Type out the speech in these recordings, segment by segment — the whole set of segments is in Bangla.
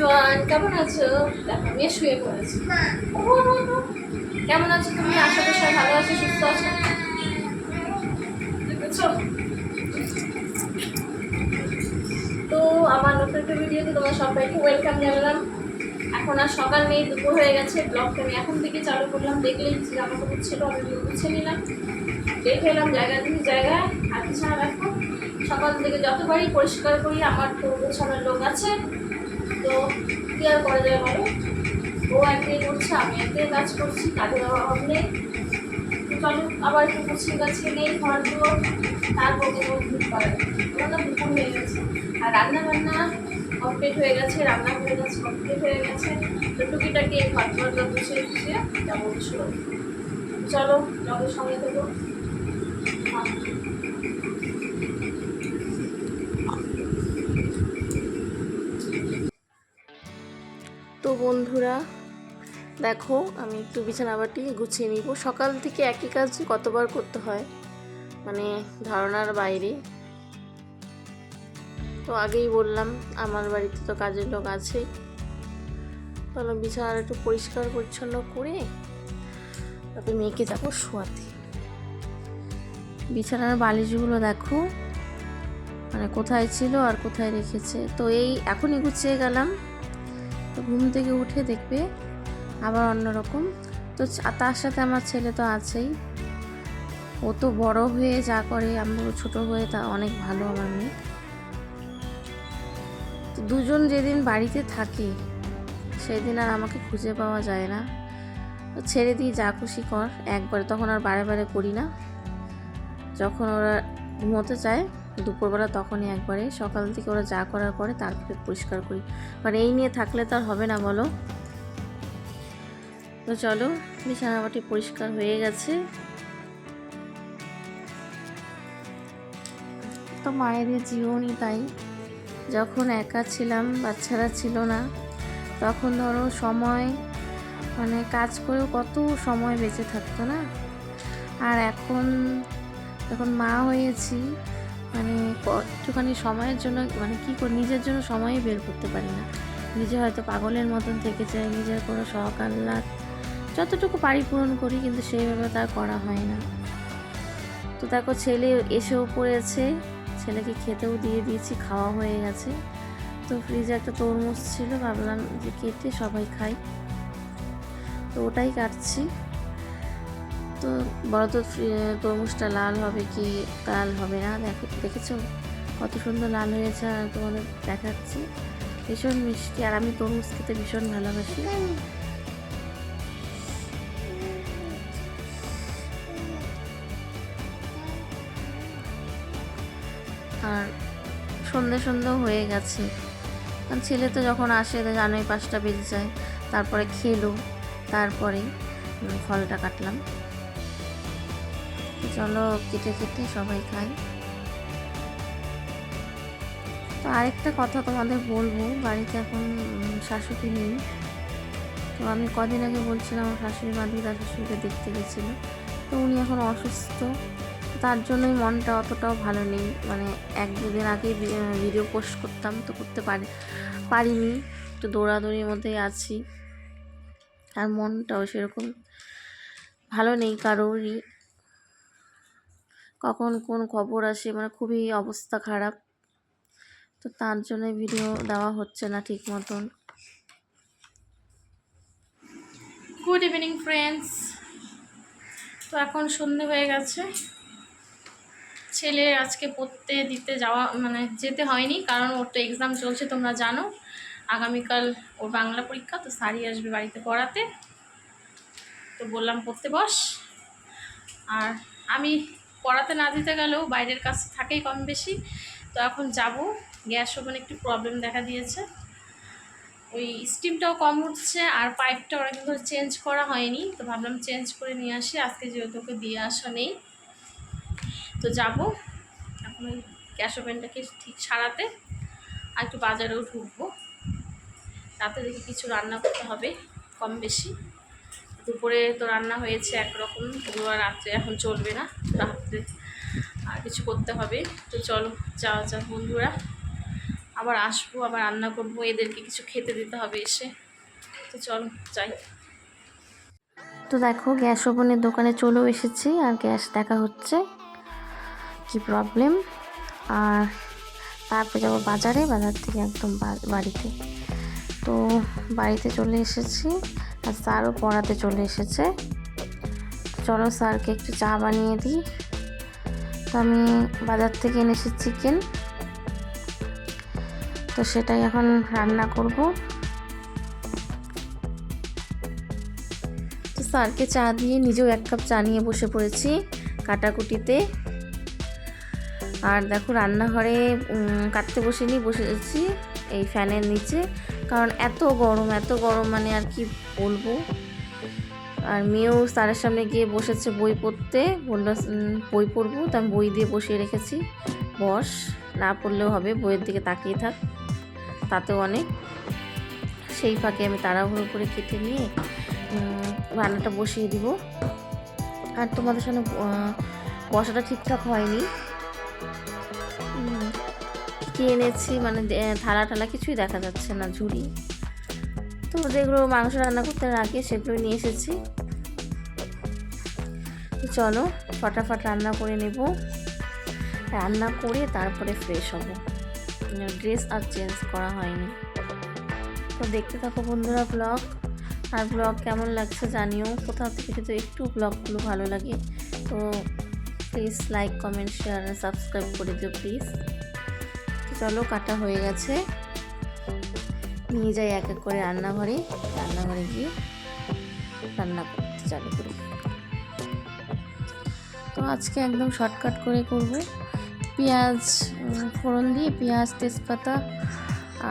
এভরিওয়ান, কেমন আছো? দেখো আমি শুয়ে পড়েছি। কেমন আছো তুমি? আশা করি সবাই ভালো আছো, সুস্থ আছো। দেখেছো তো আমার নতুন একটা ভিডিওতে তোমার সবাইকে ওয়েলকাম জানালাম। এখন আর সকাল নেই, দুপুর হয়ে গেছে। ব্লগটা আমি এখন থেকে চালু করলাম। দেখলেই জামা কাপড় ছিল, আমি গুছিয়ে নিলাম, দেখে এলাম জায়গা থেকে জায়গায়। আর বিছানা দেখো, সকাল থেকে যতবারই পরিষ্কার করি আমার তো গোছানোর লোক আছে, তো কি আর করা যায় বলো। ও একটাই করছে, আমি একটাই কাজ করছি, কাজের অভাব নেই। তো চলো আবার একটু গুছিয়ে গাছিয়ে নেই ঘরগুলো, তারপর কোনো ভুল পারে না। দুপুর হয়ে গেছে আর রান্না বান্না কমপ্লিট হয়ে গেছে, রান্না হয়ে গেছে, কমপ্লিট হয়ে গেছে। তো টুকিটাকে ঘর ঘর গুছিয়ে গুছিয়ে যাবো শুরু। চলো জলের সঙ্গে দেবো। তো বন্ধুরা দেখো, আমি একটু বিছানাবাটি গুছিয়ে নিব। সকাল থেকে একই কাজ কতবার করতে হয় মানে ধারণার বাইরে। তো আগেই বললাম আমার বাড়িতে তো কাজের লোক আছেই। তাহলে বিছানাটা একটু পরিষ্কার পরিচ্ছন্ন করে তারপরে মেয়েকে যাবো শোয়াতে। বিছানার বালিশগুলো দেখো মানে কোথায় ছিল আর কোথায় রেখেছে। তো এই এখনই গুছিয়ে গেলাম, তো ঘুম থেকে উঠে দেখবে আবার অন্যরকম। তো তার সাথে আমার ছেলে তো আছেই, ও তো বড় হয়ে যা করে, আমি ছোট হয়ে তা অনেক ভালো আমার মেয়ে। তো দুজন যেদিন বাড়িতে থাকে সেদিন আর আমাকে খুঁজে পাওয়া যায় না। তো ছেড়ে দিয়ে যা খুশি কর একবারে, তখন আর বারে বারে করি না। যখন ওরা ঘুমোতে চায় দুপুরবেলা তখনই একবারে, সকাল থেকে ওরা যা করার করে তারপরে পরিষ্কার করি। মানে এই নিয়ে থাকলে তো আর হবে না বলো। তো চলো, বিছানাবাটি পরিষ্কার হয়ে গেছে। তো মায়েদের জীবনই তাই, যখন একা ছিলাম বাচ্চারা ছিল না তখন ধরো সময় মানে কাজ করেও কত সময় বেঁচে থাকতো না। আর এখন যখন মা হয়েছি মানে একটুখানি সময়ের জন্য মানে কী করি, নিজের জন্য সময়ই বের করতে পারি না। নিজে হয়তো পাগলের মতন থেকে যাই, নিজের কোনো শখ আহ্লাদ যতটুকু পারি পূরণ করি, কিন্তু সেইভাবে তার করা হয় না। তো দেখো ছেলে এসেও পড়েছে, ছেলেকে খেতেও দিয়ে দিয়েছি, খাওয়া হয়ে গেছে। তো ফ্রিজে একটা তরমুজ ছিল, ভাবলাম যে কেটে সবাই খাই, তো ওটাই কাটছি। তো বড় তো তরমুজটা লাল হবে কি লাল হবে না, দেখেছো কত সুন্দর লাল হয়েছে। আর তোমাদের দেখাচ্ছি, ভীষণ মিষ্টি। আর আমি তরমুজ খেতে ভীষণ ভালোবাসি। আর সন্ধে সন্ধ্যেও হয়ে গেছে, কারণ ছেলে তো যখন আসে জানোই 5টা বেজে যায়। তারপরে খেলো, তারপরে ফলটা কাটলাম। চলো কেটে কেটে সবাই খাই। তো আরেকটা কথা তোমাদের বলবো, বাড়িতে এখন শাশুড়ি নেই। তো আমি কদিন আগে বলছিলাম আমার শাশুড়ি মা দিদা শাশুড়িকে দেখতে গেছিলো, তো উনি এখন অসুস্থ, তার জন্যই মনটা অতটাও ভালো নেই। মানে 1-2 দিন আগেই ভিডিও পোস্ট করতাম, তো করতে পারিনি, একটু দৌড়াদৌড়ির মধ্যেই আছি। আর মনটাও সেরকম ভালো নেই কারোরই, কখন কোন খবর আসে, মানে খুবই অবস্থা খারাপ। তো তার জন্য ভিডিও দেওয়া হচ্ছে না ঠিক মতন। Good evening friends. তো এখন সন্ধে হয়ে গেছে, ছেলে আজকে পড়তে দিতে যাওয়া মানে যেতে হয়নি, কারণ ওর তো এক্সাম চলছে তোমরা জানো। আগামীকাল ওর বাংলা পরীক্ষা, তো স্যারই আসবে বাড়িতে পড়াতে। তো বললাম পড়তে বস। আর আমি পড়াতে না দিতে গেলেও বাইরের কাজ থাকেই কম বেশি। তো এখন যাব, গ্যাস ওভেনে একটু প্রবলেম দেখা দিয়েছে, ওই স্টিমটাও কম উঠছে, আর পাইপটা ওরা কিন্তু চেঞ্জ করা হয়নি। তো ভাবলাম চেঞ্জ করে নিয়ে আসি, আজকে যেহেতু ওকে দিয়ে আসা নেই। তো যাব এখন ওই গ্যাস ওভেনটাকে ঠিক সারাতে, আর একটু বাজারেও ঢুকবো। রাতে দেখি কিছু রান্না করতে হবে কম বেশি। দুপুরে তো রান্না হয়েছে একরকম, আর রাত্রে এখন চলবে না, রাত্রে আর কিছু করতে হবে। তো চলো যাওয়া যাক বন্ধুরা, আবার আসবো, আবার রান্না করবো, এদেরকে কিছু খেতে দিতে হবে এসে। তো চলো যাই। তো দেখো গ্যাস ওভেনের দোকানে চলেও এসেছি, আর গ্যাস দেখা হচ্ছে কি প্রবলেম। আর তারপরে যাবো বাজারে, বাজার থেকে একদম বাড়িতে। তো বাড়িতে চলে এসেছি, আর স্যারও পড়াতে চলে এসেছে। চলো স্যারকে একটু চা বানিয়ে দিই। তো আমি বাজার থেকে এনেছি চিকেন, তো সেটাই এখন রান্না করব। তো স্যারকে চা দিয়ে নিজেও 1 কাপ চা নিয়ে বসে পড়েছি কাটাকুটিতে। আর দেখো রান্নাঘরে কাটতে বসেছি এই ফ্যানের নিচে, কারণ এত গরম মানে আর কি বলবো। আর মেয়েও স্যারের সামনে গিয়ে বসেছে বই পড়তে, বললো বই পড়বো, তো আমি বই দিয়ে বসিয়ে রেখেছি। বস, না পড়লেও হবে, বইয়ের দিকে তাকিয়ে থাক, তাতেও অনেক। সেই ফাঁকে আমি তাড়াহুড়ো করে কেটে নিয়ে রান্নাটা বসিয়ে দিব। আর তোমাদের সামনে বসাটা ঠিকঠাক হয়নি, কি এনেছি মানে থালা টালা কিছুই দেখা যাচ্ছে না, ঝুড়ি। তো যেগুলো মাংস রান্না করতে রাখি সেগুলো নিয়ে এসেছি। চলো ফটাফট রান্না করে নেব, রান্না করে তারপরে ফ্রেশ হব। ড্রেস আর চেঞ্জ করা হয়নি। তো দেখতে থাকো বন্ধুরা ব্লগ। আর ব্লগ কেমন লাগছে জানিও, কোথাও থেকে যদি একটু ব্লগগুলো ভালো লাগে তো প্লিজ লাইক, কমেন্ট, শেয়ার আর সাবস্ক্রাইব করে দিও প্লিজ। তো চলো কাটা হয়ে গেছে, নিয়ে যাই এক এক করে রান্নাঘরে গিয়ে রান্না করতে চালু করি। তো আজকে একদম শর্টকাট করে করব। পেঁয়াজ ফোড়ন দিয়ে, পেঁয়াজ, তেজপাতা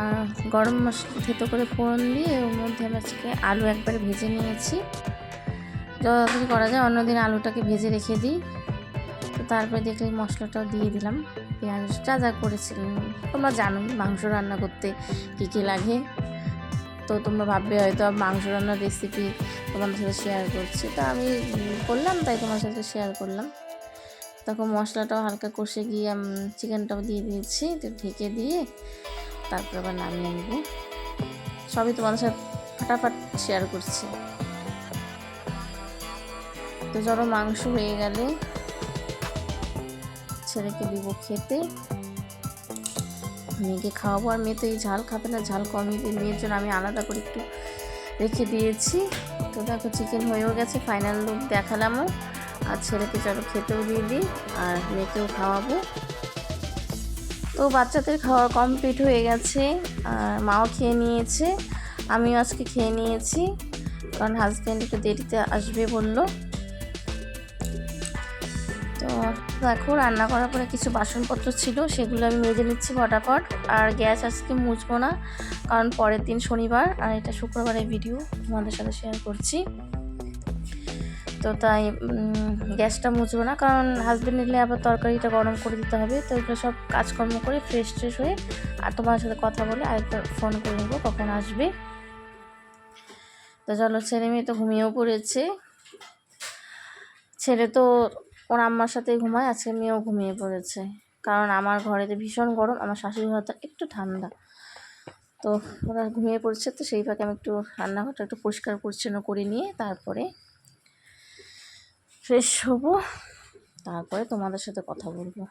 আর গরম মশলা থেতো করে ফোড়ন দিয়ে ওর মধ্যে আমি আজকে আলু একবারে ভেজে নিয়েছি। যতদিন করা যায় অন্যদিন আলুটাকে ভেজে রেখে দিই। তো তারপরে দেখলে মশলাটাও দিয়ে দিলাম, পেঁয়াজ যা করেছিলাম। তোমরা জানো মাংস রান্না করতে কী কী লাগে, তো তোমরা ভাববে হয়তো মাংস রান্নার রেসিপি তোমাদের সাথে শেয়ার করছি, তো আমি করলাম তাই তোমার সাথে শেয়ার করলাম। তখন মশলাটাও হালকা কষে গিয়ে চিকেনটাও দিয়ে দিয়েছি, তো ঢেকে দিয়ে তারপর আবার নামিয়ে নেব। সবই তোমাদের সাথে ফাটাফাট শেয়ার করছি। তো ধরো মাংস হয়ে গেলে ছেলেকে দিব খেতে, মেয়েকে খাওয়াবো। আর মেয়ে তো এই ঝাল খাবে না, ঝাল কমিয়ে দিয়ে মেয়ের জন্য আমি আলাদা করে একটু রেখে দিয়েছি। তো দেখো চিকেন হয়েও গেছে, ফাইনাল লুক দেখালামও। আর ছেলেকে চলো খেতেও দিয়ে দিই, আর মেয়েকেও খাওয়াবো। তো বাচ্চাদের খাওয়া কমপ্লিট হয়ে গেছে, আর মাও খেয়ে নিয়েছে, আমিও আজকে খেয়ে নিয়েছি, কারণ হাজব্যান্ড একটু দেরিতে আসবে বললো। তো দেখো রান্না করার পরে কিছু বাসনপত্র ছিল, সেগুলো আমি মেজে নিচ্ছি ফটাফট। আর গ্যাস আজকে মুছবো না, কারণ পরের দিন শনিবার, আর এটা শুক্রবারের ভিডিও তোমাদের সাথে শেয়ার করছি। তো তাই গ্যাসটা মুছবো না, কারণ হাজব্যান্ড নিলে আবার তরকারিটা গরম করে দিতে হবে। তো এগুলো সব কাজকর্ম করে ফ্রেশ হয়ে আর তোমার সাথে কথা বলে আরেকবার ফোন করে নেবো কখন আসবে। তো চলো, ছেলে মেয়ে তো ঘুমিয়েও পড়েছে। ছেলে তো ওর আম্মার সাথে ঘুমায়, আজকে মেয়েও ঘুমিয়ে পড়েছে, কারণ আমার ঘরেতে ভীষণ গরম, আমার শাশুড়ি ঘরটা একটু ঠান্ডা। তো ওরা ঘুমিয়ে পড়ছে, তো সেই ফাঁকে আমি একটু রান্নাঘরটা একটু পরিষ্কার পরিচ্ছন্ন করে নিয়ে তারপরে ফ্রেশ হবো, তারপরে তোমাদের সাথে কথা বলবো।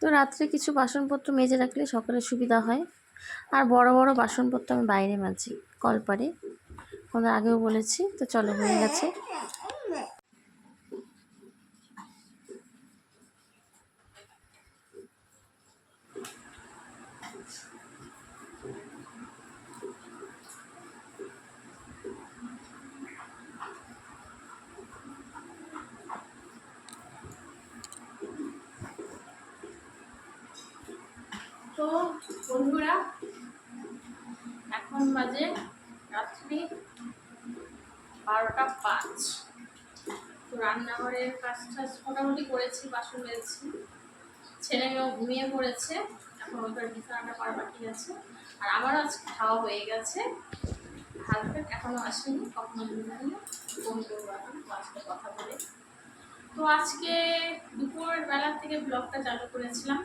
তো রাত্রে কিছু বাসনপত্র মেজে রাখলে সকালে সুবিধা হয়। আর বড় বড় বাসনপত্র আমি বাইরে মাজি, কলপারে, তোমাদের আগেও বলেছি। তো চলো হয়ে গেছে। তো বন্ধুরা এখন বাজে রাত্রি 12টা 5। তো রান্নাঘরের কাজ টাজ মোটামুটি করেছি, বাসন মেজেছি, ছেলে মেয়েও ঘুমিয়ে পড়েছে। এখন ওদের বিছানাটা করা বাকি আছে। আর আমারও আজকে খাওয়া হয়ে গেছে, হাজব্যান্ড এখনো আসেনি, কখনো জানি ফোন করবো এখন তোমার সাথে কথা বলে। তো আজকে দুপুর বেলার থেকে ব্লগটা চালু করেছিলাম,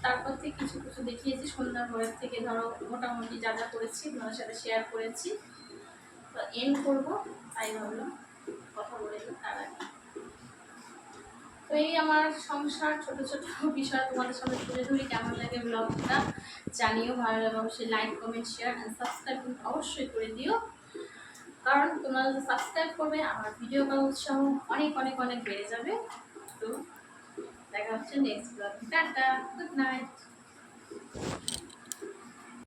তারপর থেকে কিছু কিছু দেখিয়েছি, সন্ধ্যার পরের থেকে ধরো মোটামুটি যা যা করেছি তোমাদের সাথে শেয়ার করেছি। তো এন্ড করবো, তাই ভাবলাম কথা বলে নিই তার আগে। তো এই আমার সংসার, ছোট ছোট বিষয় তোমাদের সামনে তুলে ধরি। কেমন লাগে ব্লগটা জানিও, ভালো লাগে অবশ্যই like comment share and subscribe অবশ্যই করে দিও, কারণ তোমরা যদি সাবস্ক্রাইব করবে আমার ভিডিও করার উৎসাহ অনেক অনেক অনেক বেড়ে যাবে। তো দেখা হচ্ছে next blog. Tata, good night.